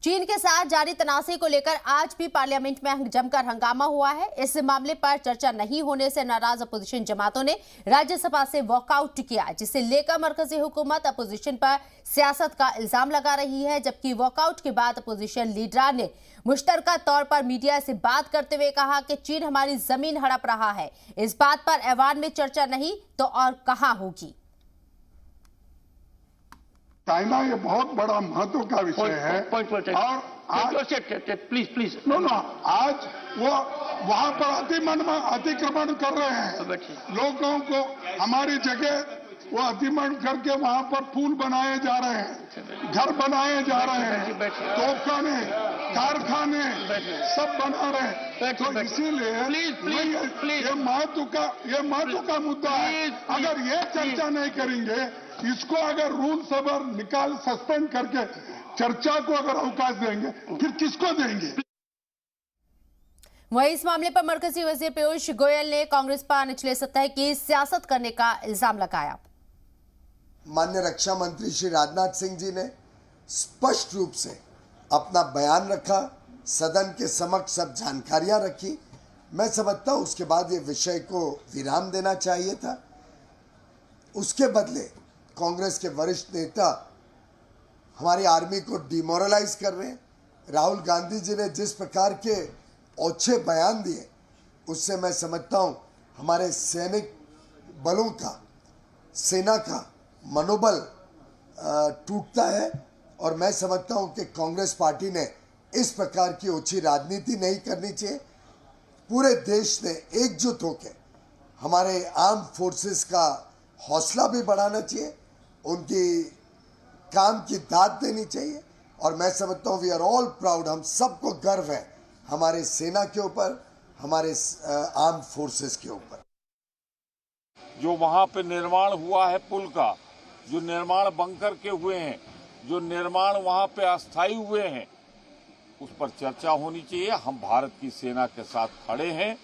चीन के साथ जारी तनाज़े को लेकर आज भी पार्लियामेंट में जमकर हंगामा हुआ है। इस मामले पर चर्चा नहीं होने से नाराज अपोजिशन जमातों ने राज्यसभा से वॉकआउट किया, जिसे लेकर मरकजी हुकूमत अपोजिशन पर सियासत का इल्जाम लगा रही है। जबकि वॉकआउट के बाद अपोजिशन लीडर ने मुश्तरका तौर पर मीडिया से बात करते हुए कहा कि चीन हमारी जमीन हड़प रहा है। इस बात पर ऐवान में चर्चा नहीं तो और कहां होगी। चाइना ये बहुत बड़ा महत्व का विषय है और आज प्लीज आज वो वहां पर अतिक्रमण कर रहे हैं। लोगों को हमारी जगह वो अतिक्रमण करके वहां पर पुल बनाए जा रहे हैं, घर बनाए जा रहे हैं, तोपखाने, कारखाने सब बना रहे हैं। तो इसीलिए ये महत्व का मुद्दा है। अगर ये चर्चा नहीं करेंगे, इसको अगर रूल सबर निकाल सस्पेंड करके चर्चा को अगर अवकाश देंगे, फिर किसको देंगे। वहीं इस मामले पर मरकजी वजीर पीयूष गोयल ने कांग्रेस पर निचले सतह की सियासत करने का इल्जाम लगाया। माननीय रक्षा मंत्री श्री राजनाथ सिंह जी ने स्पष्ट रूप से अपना बयान रखा, सदन के समक्ष सब जानकारियां रखी। मैं समझता हूं उसके बाद ये विषय को विराम देना चाहिए था। उसके बदले कांग्रेस के वरिष्ठ नेता हमारी आर्मी को डिमोरलाइज कर रहे हैं। राहुल गांधी जी ने जिस प्रकार के ओछे बयान दिए, उससे मैं समझता हूं हमारे सैनिक बलों का, सेना का मनोबल टूटता है। और मैं समझता हूं कि कांग्रेस पार्टी ने इस प्रकार की ओछी राजनीति नहीं करनी चाहिए। पूरे देश ने एकजुट होकर हमारे आर्म फोर्सेस का हौसला भी बढ़ाना चाहिए, उनकी काम की दाद देनी चाहिए। और मैं समझता हूँ वी आर ऑल प्राउड, हम सबको गर्व है हमारे सेना के ऊपर, हमारे आर्म फोर्सेस के ऊपर। जो वहाँ पे निर्माण हुआ है पुल का, जो निर्माण बंकर के हुए हैं, जो निर्माण वहाँ पे अस्थायी हुए हैं, उस पर चर्चा होनी चाहिए। हम भारत की सेना के साथ खड़े हैं,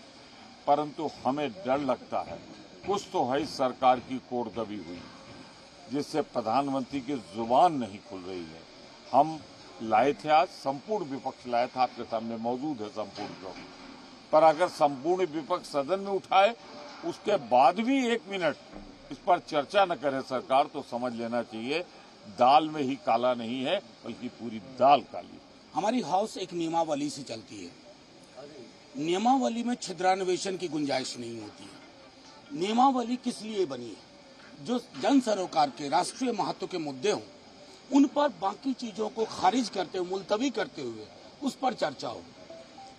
परंतु हमें डर लगता है कुछ तो है इस सरकार की कोर दबी हुई, जिससे प्रधानमंत्री की जुबान नहीं खुल रही है। हम लाए थे, आज संपूर्ण विपक्ष लाया था, आपके सामने मौजूद है संपूर्ण लोग, पर अगर संपूर्ण विपक्ष सदन में उठाए उसके बाद भी 1 मिनट इस पर चर्चा न करे सरकार, तो समझ लेना चाहिए दाल में ही काला नहीं है, बल्कि पूरी दाल काली। हमारी हाउस एक नियमावली से चलती है। नियमावली में छिद्रान्वेषण की गुंजाइश नहीं होती है। नियमावली किस लिए बनी है? जो जन सरोकार के राष्ट्रीय महत्व के मुद्दे हों, उन पर बाकी चीजों को खारिज करते हुए, मुलतवी करते हुए उस पर चर्चा हो।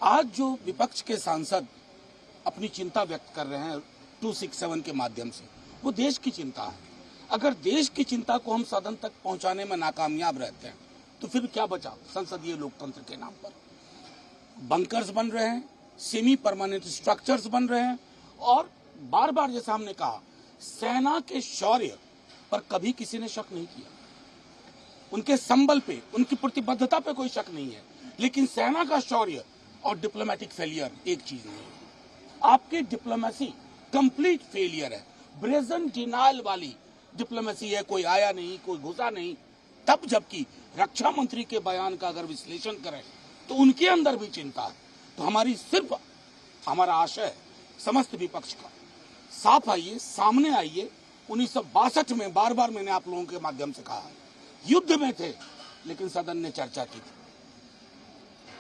आज जो विपक्ष के सांसद अपनी चिंता व्यक्त कर रहे हैं 267 के माध्यम से, वो देश की चिंता है। अगर देश की चिंता को हम सदन तक पहुंचाने में नाकामयाब रहते हैं, तो फिर क्या बचा संसदीय लोकतंत्र के नाम पर? बंकर्स बन रहे हैं, सेमी परमानेंट स्ट्रक्चर्स बन रहे हैं, और बार बार जैसा हमने कहा, सेना के शौर्य पर कभी किसी ने शक नहीं किया, उनके संबल पे, उनकी प्रतिबद्धता पे कोई शक नहीं है। लेकिन सेना का शौर्य और डिप्लोमेटिक फेलियर एक चीज नहीं है। आपकी डिप्लोमेसी कंप्लीट फेलियर है, ब्रेजन डिनायल वाली डिप्लोमेसी है। कोई आया नहीं, कोई घुसा नहीं। तब जबकि रक्षा मंत्री के बयान का अगर विश्लेषण करें तो उनके अंदर भी चिंता है। तो हमारी सिर्फ हमारा आशय है समस्त विपक्ष का, साफ आइए, सामने आइए। 1962 में बार बार मैंने आप लोगों के माध्यम से कहा, युद्ध में थे लेकिन सदन ने चर्चा की थी।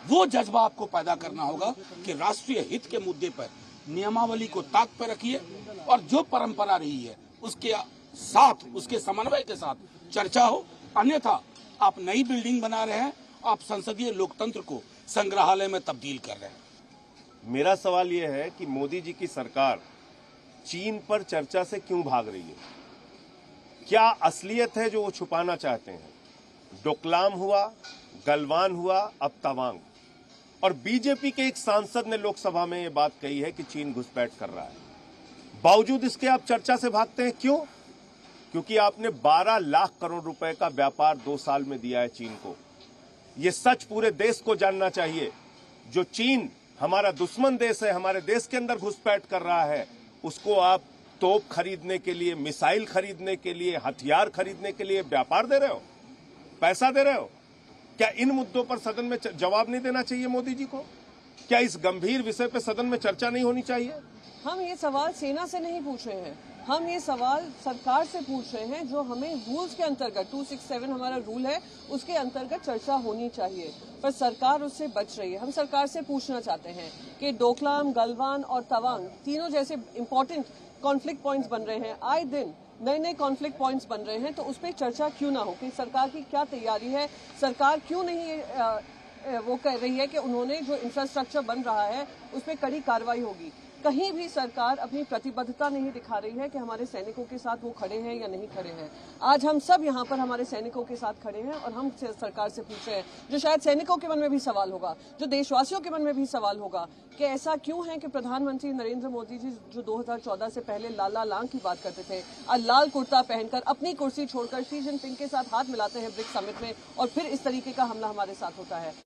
वो जज्बा आपको पैदा करना होगा कि राष्ट्रीय हित के मुद्दे पर नियमावली को ताक पर रखिए, और जो परंपरा रही है उसके साथ, उसके समन्वय के साथ चर्चा हो। अन्यथा आप नई बिल्डिंग बना रहे हैं, आप संसदीय लोकतंत्र को संग्रहालय में तब्दील कर रहे हैं। मेरा सवाल यह है कि मोदी जी की सरकार चीन पर चर्चा से क्यों भाग रही है? क्या असलियत है जो वो छुपाना चाहते हैं? डोकलाम हुआ, गलवान हुआ, अब तवांग। और बीजेपी के एक सांसद ने लोकसभा में ये बात कही है कि चीन घुसपैठ कर रहा है। बावजूद इसके आप चर्चा से भागते हैं, क्यों? क्योंकि आपने 12 लाख करोड़ रुपए का व्यापार 2 साल में दिया है चीन को। ये सच पूरे देश को जानना चाहिए। जो चीन हमारा दुश्मन देश है, हमारे देश के अंदर घुसपैठ कर रहा है, उसको आप तोप खरीदने के लिए, मिसाइल खरीदने के लिए, हथियार खरीदने के लिए व्यापार दे रहे हो, पैसा दे रहे हो। क्या इन मुद्दों पर सदन में जवाब नहीं देना चाहिए मोदी जी को? क्या इस गंभीर विषय पर सदन में चर्चा नहीं होनी चाहिए? हम ये सवाल सेना से नहीं पूछ रहे हैं, हम ये सवाल सरकार से पूछ रहे हैं, जो हमें रूल्स के अंतर्गत 267 हमारा रूल है, उसके अंतर्गत चर्चा होनी चाहिए, पर सरकार उससे बच रही है। हम सरकार से पूछना चाहते हैं कि डोकलाम, गलवान और तवांग तीनों जैसे इंपॉर्टेंट कॉन्फ्लिक्ट पॉइंट्स बन रहे हैं, आए दिन नए नए कॉन्फ्लिक्ट पॉइंट्स बन रहे हैं, तो उस पर चर्चा क्यों ना हो कि सरकार की क्या तैयारी है, सरकार क्यों नहीं वो कह रही है कि उन्होंने जो इंफ्रास्ट्रक्चर बन रहा है उस पर कड़ी कार्रवाई होगी। कहीं भी सरकार अपनी प्रतिबद्धता नहीं दिखा रही है कि हमारे सैनिकों के साथ वो खड़े हैं या नहीं खड़े हैं। आज हम सब यहाँ पर हमारे सैनिकों के साथ खड़े हैं और हम सरकार से पूछ रहे हैं, जो शायद सैनिकों के मन में भी सवाल होगा, जो देशवासियों के मन में भी सवाल होगा, कि ऐसा क्यों है कि प्रधानमंत्री नरेंद्र मोदी जी जो 2014 से पहले लाला लांग की बात करते थे, आज लाल कुर्ता पहनकर अपनी कुर्सी छोड़कर शी जिनपिंग के साथ हाथ मिलाते हैं ब्रिक्स समिट में, और फिर इस तरीके का हमला हमारे साथ होता है।